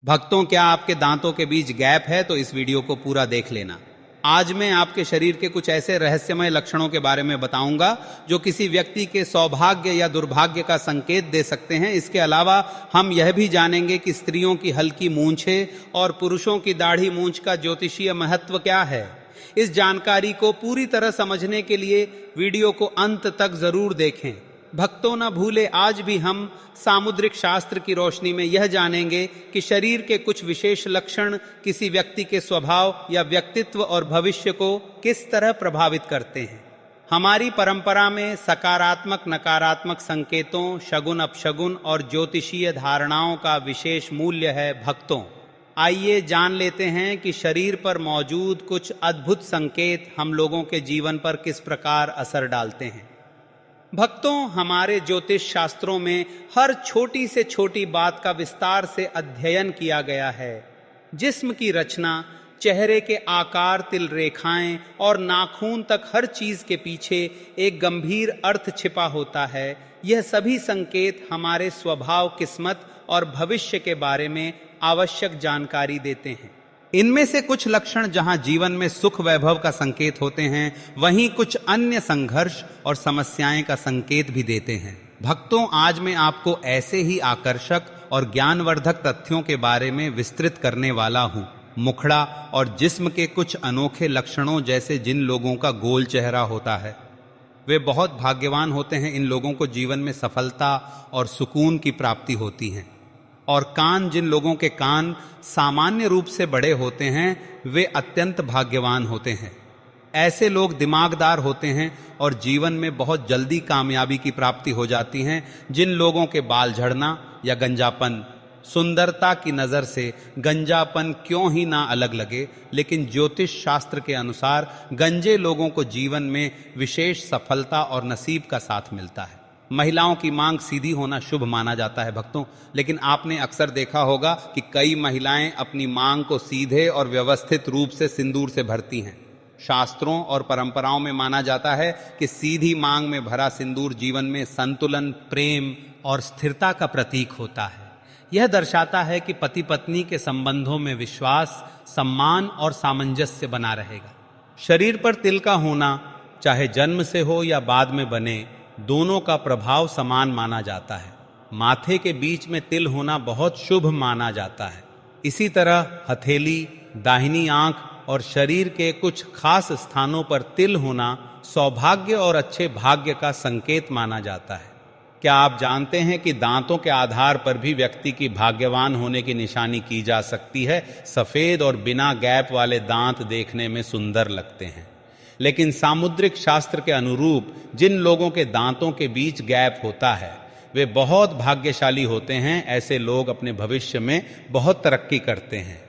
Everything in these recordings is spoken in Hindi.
भक्तों, क्या आपके दांतों के बीच गैप है? तो इस वीडियो को पूरा देख लेना। आज मैं आपके शरीर के कुछ ऐसे रहस्यमय लक्षणों के बारे में बताऊंगा जो किसी व्यक्ति के सौभाग्य या दुर्भाग्य का संकेत दे सकते हैं। इसके अलावा हम यह भी जानेंगे कि स्त्रियों की हल्की मूंछें और पुरुषों की दाढ़ी मूंछ का ज्योतिषीय महत्व क्या है। इस जानकारी को पूरी तरह समझने के लिए वीडियो को अंत तक जरूर देखें। भक्तों, न भूले, आज भी हम सामुद्रिक शास्त्र की रोशनी में यह जानेंगे कि शरीर के कुछ विशेष लक्षण किसी व्यक्ति के स्वभाव या व्यक्तित्व और भविष्य को किस तरह प्रभावित करते हैं। हमारी परंपरा में सकारात्मक नकारात्मक संकेतों, शगुन अपशगुन और ज्योतिषीय धारणाओं का विशेष मूल्य है। भक्तों, आइए जान लेते हैं कि शरीर पर मौजूद कुछ अद्भुत संकेत हम लोगों के जीवन पर किस प्रकार असर डालते हैं। भक्तों, हमारे ज्योतिष शास्त्रों में हर छोटी से छोटी बात का विस्तार से अध्ययन किया गया है। जिस्म की रचना, चेहरे के आकार, तिल रेखाएं और नाखून तक हर चीज के पीछे एक गंभीर अर्थ छिपा होता है। यह सभी संकेत हमारे स्वभाव, किस्मत और भविष्य के बारे में आवश्यक जानकारी देते हैं। इनमें से कुछ लक्षण जहां जीवन में सुख वैभव का संकेत होते हैं, वहीं कुछ अन्य संघर्ष और समस्याएं का संकेत भी देते हैं। भक्तों, आज मैं आपको ऐसे ही आकर्षक और ज्ञानवर्धक तथ्यों के बारे में विस्तृत करने वाला हूं। मुखड़ा और जिस्म के कुछ अनोखे लक्षणों, जैसे जिन लोगों का गोल चेहरा होता है वे बहुत भाग्यवान होते हैं। इन लोगों को जीवन में सफलता और सुकून की प्राप्ति होती है। और कान, जिन लोगों के कान सामान्य रूप से बड़े होते हैं, वे अत्यंत भाग्यवान होते हैं। ऐसे लोग दिमागदार होते हैं और जीवन में बहुत जल्दी कामयाबी की प्राप्ति हो जाती है। जिन लोगों के बाल झड़ना या गंजापन, सुंदरता की नजर से गंजापन क्यों ही ना अलग लगे, लेकिन ज्योतिष शास्त्र के अनुसार गंजे लोगों को जीवन में विशेष सफलता और नसीब का साथ मिलता है। महिलाओं की मांग सीधी होना शुभ माना जाता है। भक्तों, लेकिन आपने अक्सर देखा होगा कि कई महिलाएं अपनी मांग को सीधे और व्यवस्थित रूप से सिंदूर से भरती हैं। शास्त्रों और परंपराओं में माना जाता है कि सीधी मांग में भरा सिंदूर जीवन में संतुलन, प्रेम और स्थिरता का प्रतीक होता है। यह दर्शाता है कि पति पत्नी के संबंधों में विश्वास, सम्मान और सामंजस्य बना रहेगा। शरीर पर तिल का होना, चाहे जन्म से हो या बाद में बने, दोनों का प्रभाव समान माना जाता है। माथे के बीच में तिल होना बहुत शुभ माना जाता है। इसी तरह हथेली, दाहिनी आंख और शरीर के कुछ खास स्थानों पर तिल होना सौभाग्य और अच्छे भाग्य का संकेत माना जाता है। क्या आप जानते हैं कि दांतों के आधार पर भी व्यक्ति की भाग्यवान होने की निशानी की जा सकती है? सफेद और बिना गैप वाले दांत देखने में सुंदर लगते हैं, लेकिन सामुद्रिक शास्त्र के अनुरूप जिन लोगों के दांतों के बीच गैप होता है वे बहुत भाग्यशाली होते हैं। ऐसे लोग अपने भविष्य में बहुत तरक्की करते हैं।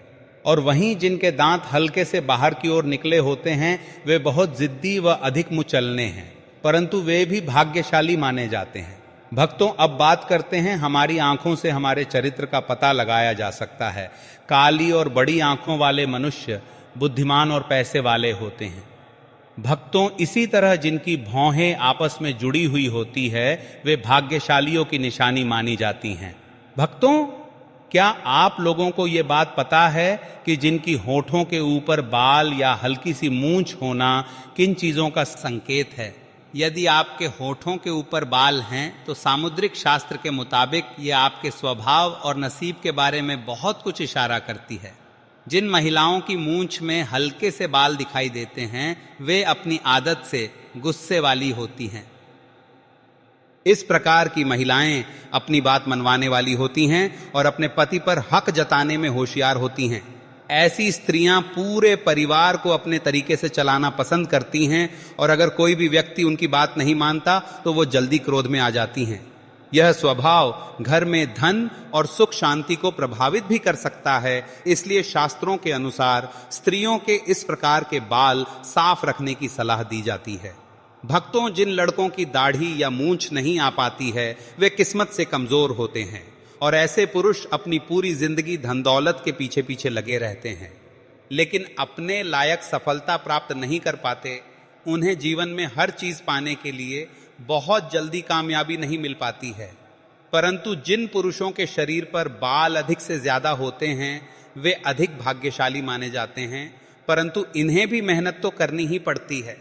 और वहीं जिनके दांत हल्के से बाहर की ओर निकले होते हैं वे बहुत जिद्दी व अधिक मुचलने हैं, परंतु वे भी भाग्यशाली माने जाते हैं। भक्तों, अब बात करते हैं हमारी आंखों से हमारे चरित्र का पता लगाया जा सकता है। काली और बड़ी आंखों वाले मनुष्य बुद्धिमान और पैसे वाले होते हैं। भक्तों, इसी तरह जिनकी भौहें आपस में जुड़ी हुई होती है वे भाग्यशालियों की निशानी मानी जाती हैं। भक्तों, क्या आप लोगों को ये बात पता है कि जिनकी होठों के ऊपर बाल या हल्की सी मूंछ होना किन चीजों का संकेत है? यदि आपके होठों के ऊपर बाल हैं तो सामुद्रिक शास्त्र के मुताबिक ये आपके स्वभाव और नसीब के बारे में बहुत कुछ इशारा करती है। जिन महिलाओं की मूंछ में हल्के से बाल दिखाई देते हैं वे अपनी आदत से गुस्से वाली होती हैं। इस प्रकार की महिलाएं अपनी बात मनवाने वाली होती हैं और अपने पति पर हक जताने में होशियार होती हैं। ऐसी स्त्रियां पूरे परिवार को अपने तरीके से चलाना पसंद करती हैं और अगर कोई भी व्यक्ति उनकी बात नहीं मानता तो वो जल्दी क्रोध में आ जाती हैं। यह स्वभाव घर में धन और सुख शांति को प्रभावित भी कर सकता है। इसलिए शास्त्रों के अनुसार स्त्रियों के इस प्रकार के बाल साफ रखने की सलाह दी जाती है। भक्तों, जिन लड़कों की दाढ़ी या मूंछ नहीं आ पाती है वे किस्मत से कमजोर होते हैं और ऐसे पुरुष अपनी पूरी जिंदगी धन दौलत के पीछे पीछे लगे रहते हैं, लेकिन अपने लायक सफलता प्राप्त नहीं कर पाते। उन्हें जीवन में हर चीज पाने के लिए बहुत जल्दी कामयाबी नहीं मिल पाती है। परंतु जिन पुरुषों के शरीर पर बाल अधिक से ज्यादा होते हैं वे अधिक भाग्यशाली माने जाते हैं, परंतु इन्हें भी मेहनत तो करनी ही पड़ती है।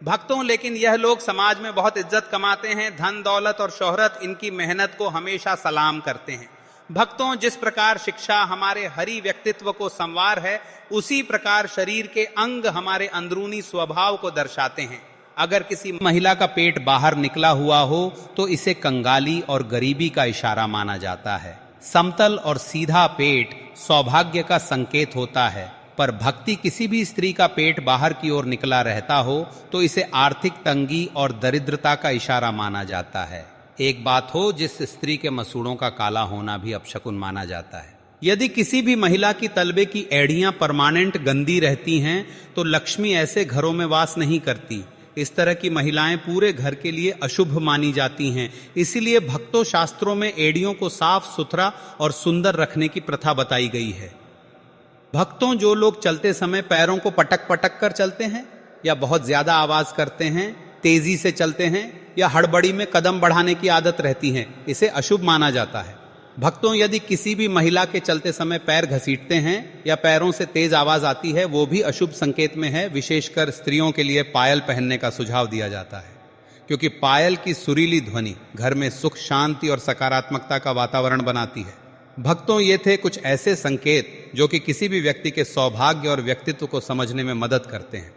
भक्तों, लेकिन यह लोग समाज में बहुत इज्जत कमाते हैं, धन दौलत और शोहरत इनकी मेहनत को हमेशा सलाम करते हैं। भक्तों, जिस प्रकार शिक्षा हमारे हरि व्यक्तित्व को संवार है, उसी प्रकार शरीर के अंग हमारे अंदरूनी स्वभाव को दर्शाते हैं। अगर किसी महिला का पेट बाहर निकला हुआ हो तो इसे कंगाली और गरीबी का इशारा माना जाता है। समतल और सीधा पेट सौभाग्य का संकेत होता है, पर भक्ति किसी भी स्त्री का पेट बाहर की ओर निकला रहता हो तो इसे आर्थिक तंगी और दरिद्रता का इशारा माना जाता है। एक बात हो, जिस स्त्री के मसूड़ों का काला होना भी अपशकुन माना जाता है। यदि किसी भी महिला की तलबे की एड़ियां परमानेंट गंदी रहती हैं तो लक्ष्मी ऐसे घरों में वास नहीं करती। इस तरह की महिलाएं पूरे घर के लिए अशुभ मानी जाती हैं। इसीलिए भक्तों, शास्त्रों में एड़ियों को साफ सुथरा और सुंदर रखने की प्रथा बताई गई है। भक्तों, जो लोग चलते समय पैरों को पटक पटक कर चलते हैं या बहुत ज्यादा आवाज करते हैं, तेजी से चलते हैं या हड़बड़ी में कदम बढ़ाने की आदत रहती है, इसे अशुभ माना जाता है। भक्तों, यदि किसी भी महिला के चलते समय पैर घसीटते हैं या पैरों से तेज आवाज आती है, वो भी अशुभ संकेत में है। विशेषकर स्त्रियों के लिए पायल पहनने का सुझाव दिया जाता है, क्योंकि पायल की सुरीली ध्वनि घर में सुख, शांति और सकारात्मकता का वातावरण बनाती है। भक्तों, ये थे कुछ ऐसे संकेत जो कि किसी भी व्यक्ति के सौभाग्य और व्यक्तित्व को समझने में मदद करते हैं।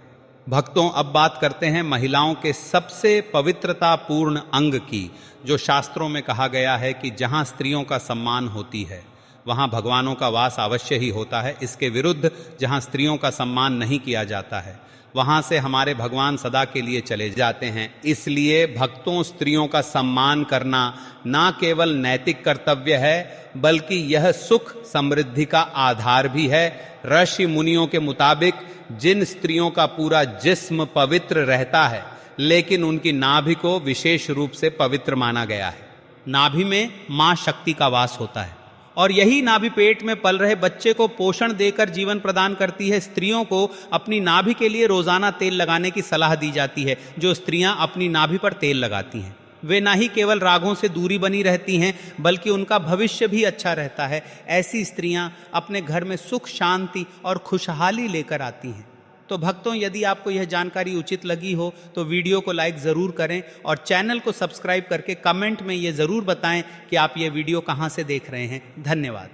भक्तों, अब बात करते हैं महिलाओं के सबसे पवित्रतापूर्ण अंग की, जो शास्त्रों में कहा गया है कि जहां स्त्रियों का सम्मान होती है वहां भगवानों का वास अवश्य ही होता है। इसके विरुद्ध जहां स्त्रियों का सम्मान नहीं किया जाता है वहां से हमारे भगवान सदा के लिए चले जाते हैं। इसलिए भक्तों, स्त्रियों का सम्मान करना ना केवल नैतिक कर्तव्य है, बल्कि यह सुख समृद्धि का आधार भी है। ऋषि मुनियों के मुताबिक जिन स्त्रियों का पूरा जिस्म पवित्र रहता है, लेकिन उनकी नाभि को विशेष रूप से पवित्र माना गया है। नाभि में मां शक्ति का वास होता है और यही नाभि पेट में पल रहे बच्चे को पोषण देकर जीवन प्रदान करती है। स्त्रियों को अपनी नाभि के लिए रोजाना तेल लगाने की सलाह दी जाती है। जो स्त्रियां अपनी नाभि पर तेल लगाती हैं वे ना ही केवल रागों से दूरी बनी रहती हैं, बल्कि उनका भविष्य भी अच्छा रहता है। ऐसी स्त्रियां अपने घर में सुख, शांति और खुशहाली लेकर आती हैं। तो भक्तों, यदि आपको यह जानकारी उचित लगी हो तो वीडियो को लाइक ज़रूर करें और चैनल को सब्सक्राइब करके कमेंट में ये ज़रूर बताएं कि आप ये वीडियो कहाँ से देख रहे हैं। धन्यवाद।